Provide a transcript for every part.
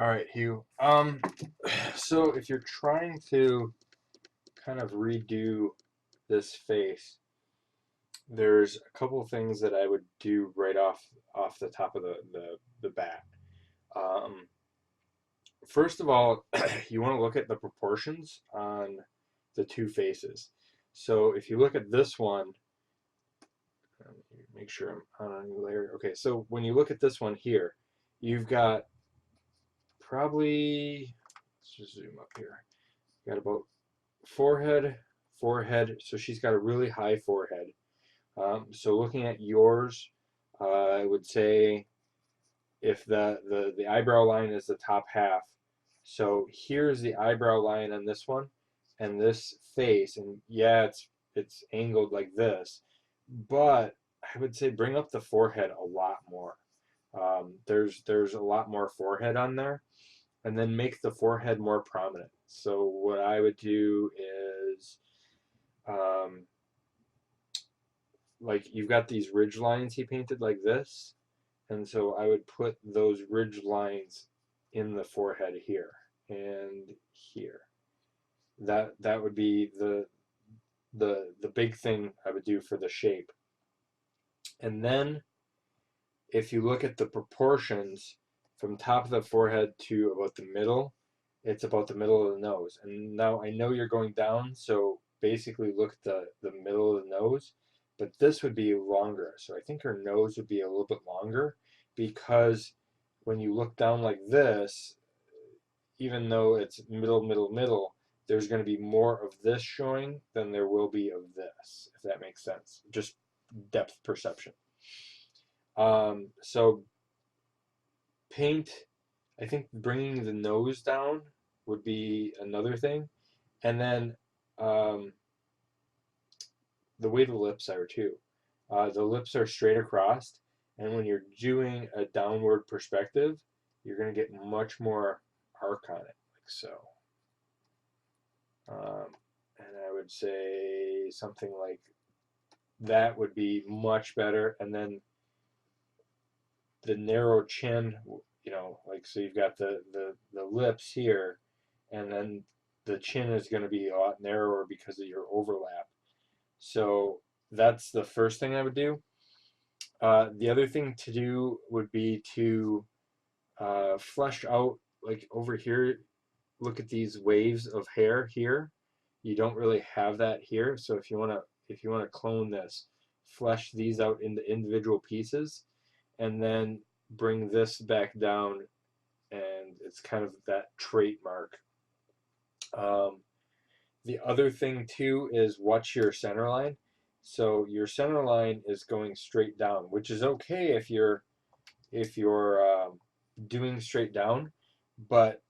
All right, Hugh. So if you're trying to kind of redo this face, there's a couple of things that I would do right off the top of the bat. Um, First of all, you want to look at the proportions on the two faces. So if you look at this one, make sure I'm on a new layer. Okay, so when you look at this one here, you've got probably, let's just zoom up here. You got about forehead, forehead. So she's got a really high forehead. So looking at yours, I would say if the eyebrow line is the top half. So here's the eyebrow line on this one, and this face, and yeah, it's angled like this, but I would say bring up the forehead a lot more. There's a lot more forehead on there, and then make the forehead more prominent. So what I would do is um, like you've got these ridge lines he painted like this, and so I would put those ridge lines in the forehead here and here. That would be the big thing I would do for the shape. And then if you look at the proportions from top of the forehead to about the middle, it's about the middle of the nose. And now I know you're going down, so basically look at the middle of the nose, but this would be longer. So I think her nose would be a little bit longer because when you look down like this, even though it's middle, middle, middle, there's going to be more of this showing than there will be of this, if that makes sense. Just depth perception. So paint, I think bringing the nose down would be another thing. And then um, the way the lips are too. The lips are straight across, and when you're doing a downward perspective, you're going to get much more arc on it, like so. And I would say something like that would be much better. And then the narrow chin, like so you've got the lips here, and then the chin is going to be a lot narrower because of your overlap. So that's the first thing I would do. The other thing to do would be to flesh out, like over here, look at these waves of hair here. You don't really have that here. So if you want to clone this, flesh these out into individual pieces, and then bring this back down, and it's kind of that trait mark. Um, the other thing too is watch your center line. So your center line is going straight down, which is okay if you're doing straight down, but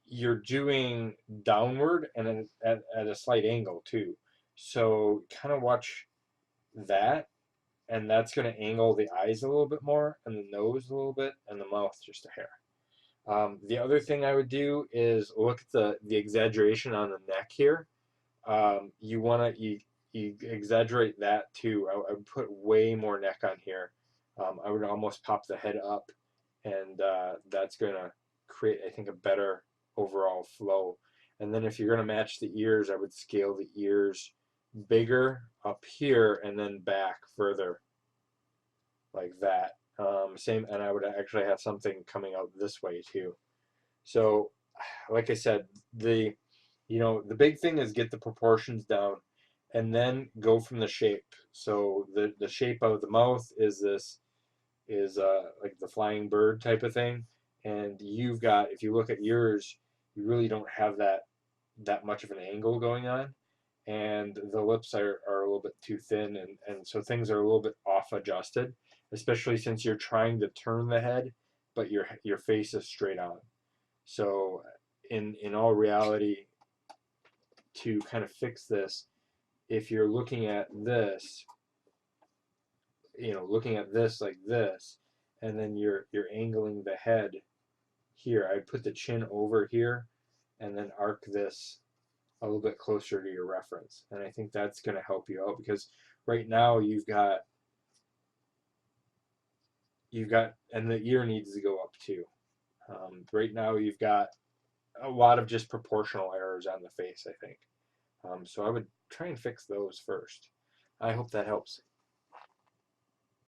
you're doing downward and at a slight angle too. So kind of watch that, and that's going to angle the eyes a little bit more, and the nose a little bit, and the mouth just a hair. The other thing I would do is look at the exaggeration on the neck here. You exaggerate that too. I would put way more neck on here. I would almost pop the head up, and that's going to create, I think, a better overall flow. And then if you're going to match the ears, I would scale the ears bigger up here and then back further like that. Same, and I would actually have something coming out this way too. So, like I said, the big thing is get the proportions down, and then go from the shape. So the shape of the mouth is like the flying bird type of thing, and you've got, if you look at yours, you really don't have that much of an angle going on, and the lips are a little bit too thin, and so things are a little bit off adjusted, especially since you're trying to turn the head, but your face is straight on. So in all reality, to kind of fix this, if you're looking at this like this, and then you're angling the head here, I'd put the chin over here and then arc this a little bit closer to your reference. And I think that's going to help you out, because right now you've got, and the ear needs to go up too. Right now, you've got a lot of just proportional errors on the face, I think. So I would try and fix those first. I hope that helps.